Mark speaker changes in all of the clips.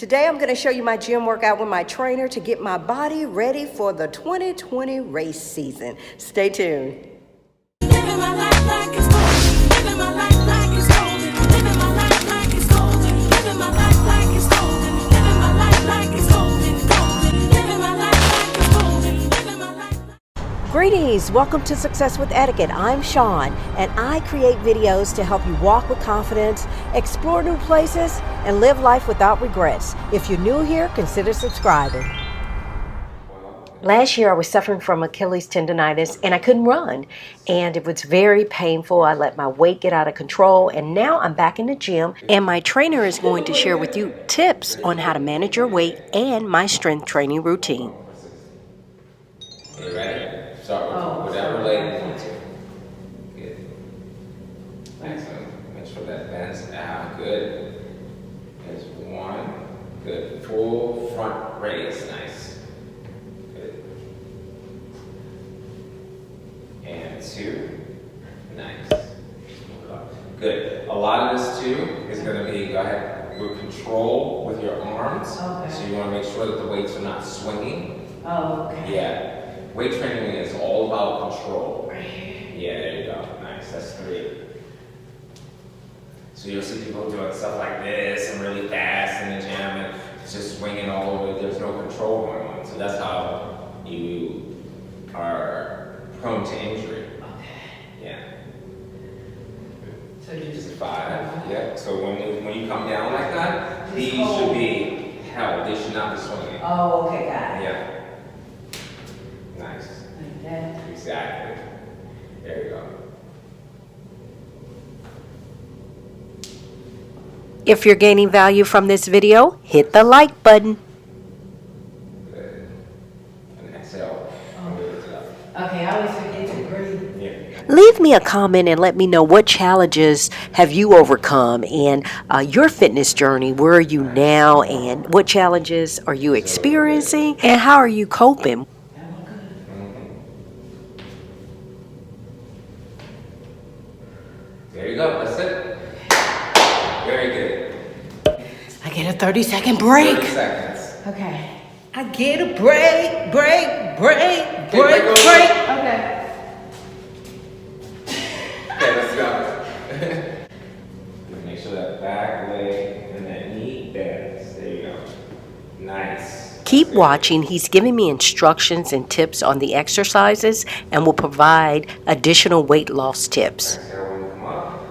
Speaker 1: Today I'm going to show you my gym workout with my trainer to get my body ready for the 2020 race season. Stay tuned.
Speaker 2: Living my life like it's golden. Living my life like it's golden. Living my life like it's golden. Living my life like it's golden. Living my life like it's golden. Golden. Living my life like it's golden. Living my life.
Speaker 1: Greetings, welcome to Success with Etiquette. I'm Sean, and I create videos to help you walk with confidence, explore new places, and live life without regrets. If you're new here, consider subscribing. Last year I was suffering from Achilles tendinitis and I couldn't run, and it was very painful. I let my weight get out of control, and now I'm back in the gym, and my trainer is going to share with you tips on how to manage your weight and my strength training routine.
Speaker 3: You ready? Start with whatever leg you want to. Good. Excellent. Make sure that bends out. Good. There's one. Good. Full front raise. Nice. Good. And two. Nice. Good. A lot of this too is going to be, go ahead, with control with your arms. Okay. So you want to make sure that the weights are not swinging.
Speaker 1: Oh, okay.
Speaker 3: Yeah. Weight training is all about control. Yeah, there you go. Nice. That's three. So you'll see people doing stuff like this and really fast in the gym and it's just swinging all over. There's no control going on. So that's how you are prone to injury.
Speaker 1: Okay.
Speaker 3: Yeah.
Speaker 1: So
Speaker 3: Just five. Yeah. So when you come down like that, these should be held. They should not be swinging.
Speaker 1: Oh, okay, got it.
Speaker 3: Yeah. Nice.
Speaker 1: Like that.
Speaker 3: Exactly. There you go.
Speaker 1: If you're gaining value from this video, hit the like button.
Speaker 3: Good. And exhale.
Speaker 1: Okay, I always forget to breathe.
Speaker 3: Yeah.
Speaker 1: Leave me a comment and let me know what challenges have you overcome in your fitness journey. Where are you now, and what challenges are you experiencing, and how are you coping?
Speaker 3: There you go. That's it. Very good.
Speaker 4: I get a 30-second break.
Speaker 3: 30 seconds.
Speaker 4: Okay. I get a break.
Speaker 3: Okay. Okay, let's go. Make sure that back leg and that knee bends. There you go. Nice.
Speaker 1: Keep watching. He's giving me instructions and tips on the exercises and will provide additional weight loss tips.
Speaker 3: Exhale when you come up.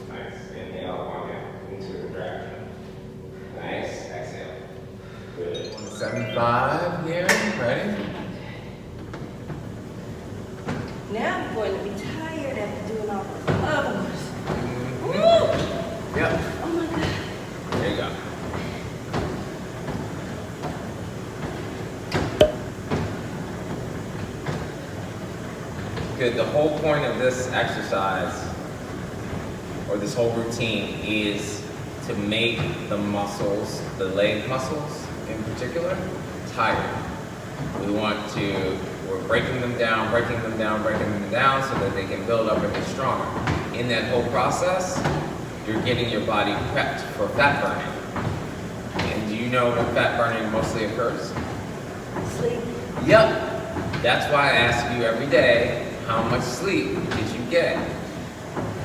Speaker 3: Nice. Inhale, one into the contraction. Nice. Exhale. Good. 75 here. Ready?
Speaker 1: Now I'm going to be tired after doing all the others.
Speaker 3: Yep.
Speaker 1: Oh my God.
Speaker 3: There you go. Good. The whole point of this exercise, or this whole routine, is to make the muscles, the leg muscles in particular, tired. We're breaking them down so that they can build up and be stronger. In that whole process, you're getting your body prepped for fat burning. And do you know when fat burning mostly occurs?
Speaker 1: Sleep.
Speaker 3: Yep. That's why I ask you every day, how much sleep did you get?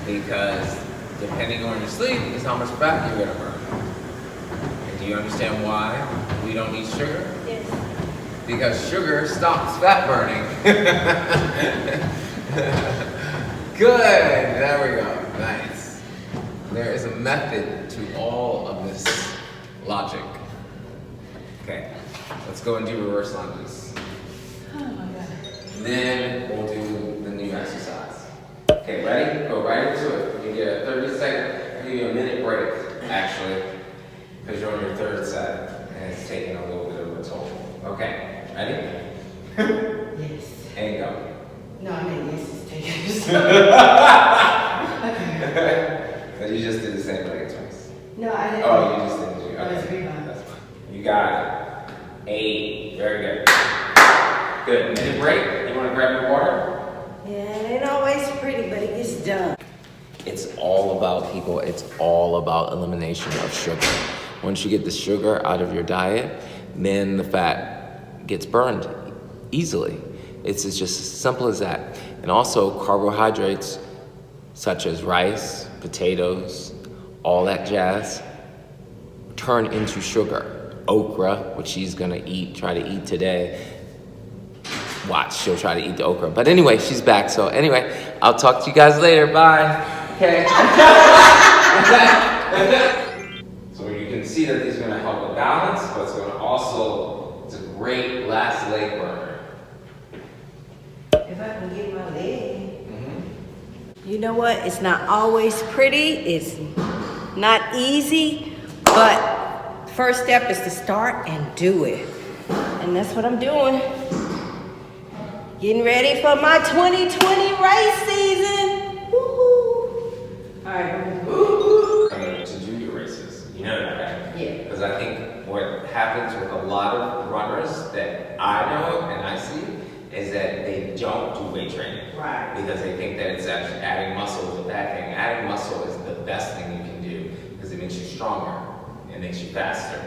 Speaker 3: Because depending on your sleep is how much fat you're gonna burn. And do you understand why we don't eat sugar?
Speaker 1: Yes.
Speaker 3: Because sugar stops fat burning. Good, there we go, nice. There is a method to all of this logic. Okay, let's go and do reverse lunges.
Speaker 4: Oh my God.
Speaker 3: Then we'll do the new exercise. Okay, ready? Go right into it. You get a 30-second, I'll give you a minute break, actually, because you're on your third set, and it's taking a little bit of a toll. Okay, ready?
Speaker 4: Yes.
Speaker 3: And go.
Speaker 4: No, I mean, yes, it's taking.
Speaker 3: But you just did the same leg twice.
Speaker 4: No, I didn't.
Speaker 3: Oh, you just didn't do it.
Speaker 4: Oh, it's
Speaker 3: Okay,
Speaker 4: rebound.
Speaker 3: that's fine. You got it. 8. Very good. Good. Minute break. You want to grab your water?
Speaker 1: Yeah, it ain't always pretty, but it gets done.
Speaker 3: It's all about elimination of sugar. Once you get the sugar out of your diet, then the fat gets burned easily. It's just as simple as that. And also carbohydrates such as rice, potatoes, all that jazz, turn into sugar. Okra, which she's gonna try to eat today. Watch, she'll try to eat the okra. But anyway, she's back. So anyway, I'll talk to you guys later. Bye. Okay. So you can see that these are gonna help with balance, but it's gonna also, it's a great last leg burner.
Speaker 4: If I can get my leg. You know what? It's not always pretty. It's not easy, but first step is to start and do it. And that's what I'm doing. Getting ready for my 2020 race season. Woo-hoo. All right.
Speaker 3: To do your races, you know that, right?
Speaker 4: Yeah.
Speaker 3: Because I think what happens with a lot of runners that I know and I see is that they don't do weight training.
Speaker 4: Right.
Speaker 3: Because they think that it's actually adding muscle is a bad thing. Adding muscle is the best thing you can do because it makes you stronger. It makes you faster.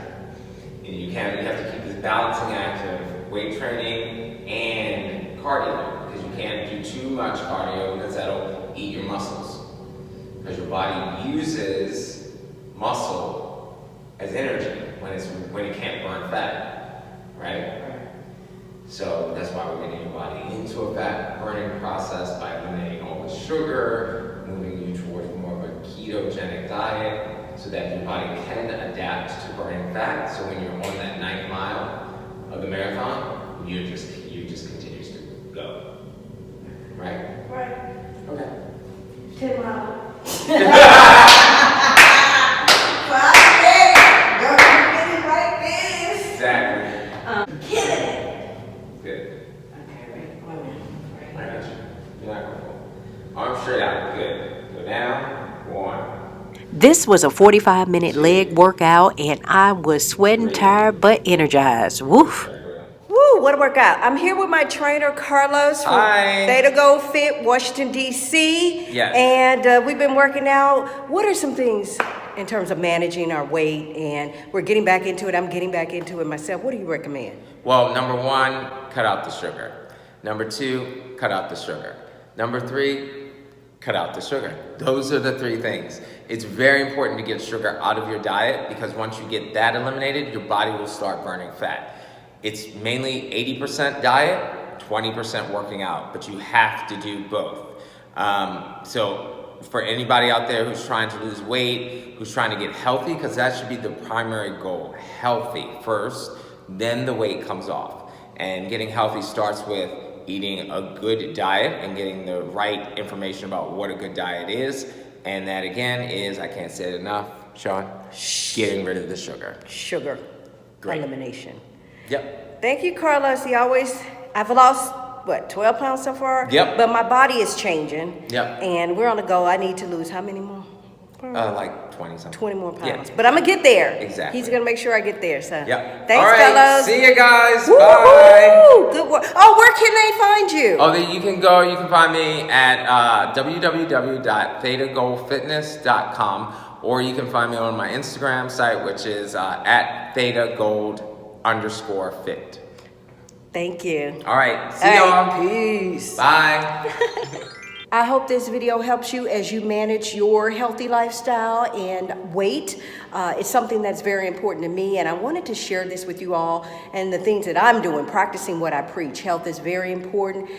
Speaker 3: And you have to keep this balancing act of weight training and cardio, because you can't do too much cardio because that'll eat your muscles. Because your body uses muscle as energy when it can't burn fat, right? So that's why we're getting your body into a fat burning process by eliminating all the sugar, moving you towards more of a ketogenic diet, so that your body can adapt to burning fat. So when you're on that 9th mile of the marathon, you just continues to go. Right?
Speaker 4: Right.
Speaker 3: Okay.
Speaker 4: 10 miles. Like this.
Speaker 3: Exactly.
Speaker 4: Killing it.
Speaker 3: Good.
Speaker 4: Okay, right.
Speaker 3: I got you. You're not going to fall. Arms straight out. Good. Go down. 1.
Speaker 1: This was a 45-minute leg workout, and I was sweating, tired, but energized. Woof.
Speaker 4: Woo, what a workout. I'm here with my trainer, Carlos, from
Speaker 3: Hi.
Speaker 4: Theta Gold Fit, Washington, D.C.
Speaker 3: Yes.
Speaker 4: And we've been working out. What are some things in terms of managing our weight? And we're getting back into it. I'm getting back into it myself. What do you recommend?
Speaker 3: Well, number 1, cut out the sugar. Number 2, cut out the sugar. Number 3, cut out the sugar. Those are the 3 things. It's very important to get sugar out of your diet, because once you get that eliminated, your body will start burning fat. It's mainly 80% diet, 20% working out, but you have to do both. So for anybody out there who's trying to lose weight, who's trying to get healthy, because that should be the primary goal, healthy first, then the weight comes off. And getting healthy starts with eating a good diet and getting the right information about what a good diet is. And that again is, I can't say it enough, Sean, getting rid of the sugar.
Speaker 4: Sugar.
Speaker 3: Great.
Speaker 4: Elimination.
Speaker 3: Yep.
Speaker 4: Thank you, Carlos. I've lost, 12 pounds so far?
Speaker 3: Yep.
Speaker 4: But my body is changing.
Speaker 3: Yep.
Speaker 4: And we're on the go. I need to lose how many more?
Speaker 3: Like 20 something.
Speaker 4: 20 more pounds.
Speaker 3: Yeah.
Speaker 4: But I'm going to get there.
Speaker 3: Exactly.
Speaker 4: He's going to make sure I get there. So
Speaker 3: Yep.
Speaker 4: Thanks,
Speaker 3: All right.
Speaker 4: fellas.
Speaker 3: See you guys.
Speaker 4: Woo-hoo!
Speaker 3: Bye.
Speaker 4: Good work. Oh, where can they find you?
Speaker 3: Oh, then you can find me at www.thetagoldfitness.com, or you can find me on my Instagram site, which is at thetagold_fit.
Speaker 4: Thank you.
Speaker 3: All right. See
Speaker 4: All
Speaker 3: y'all.
Speaker 4: right, peace.
Speaker 3: Bye.
Speaker 4: I hope this video helps you as you manage your healthy lifestyle and weight. It's something that's very important to me, and I wanted to share this with you all and the things that I'm doing, practicing what I preach. Health is very important.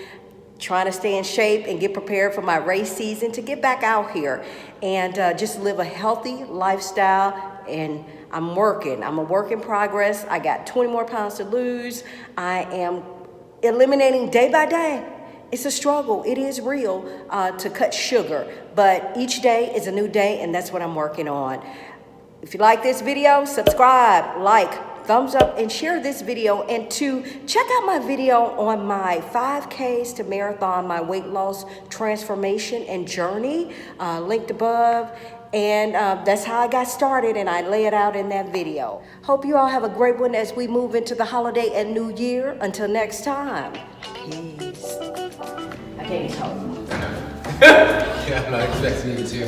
Speaker 4: Trying to stay in shape and get prepared for my race season to get back out here and just live a healthy lifestyle. And I'm working. I'm a work in progress. I got 20 more pounds to lose. I am eliminating day by day. It's a struggle. It is real to cut sugar, but each day is a new day, and that's what I'm working on. If you like this video, subscribe, like, thumbs up, and share this video. And to check out my video on my 5Ks to marathon, my weight loss transformation and journey, linked above. And that's how I got started, and I lay it out in that video. Hope you all have a great one as we move into the holiday and new year. Until next time, peace. I can't talk.
Speaker 3: Yeah, I'm not expecting you to.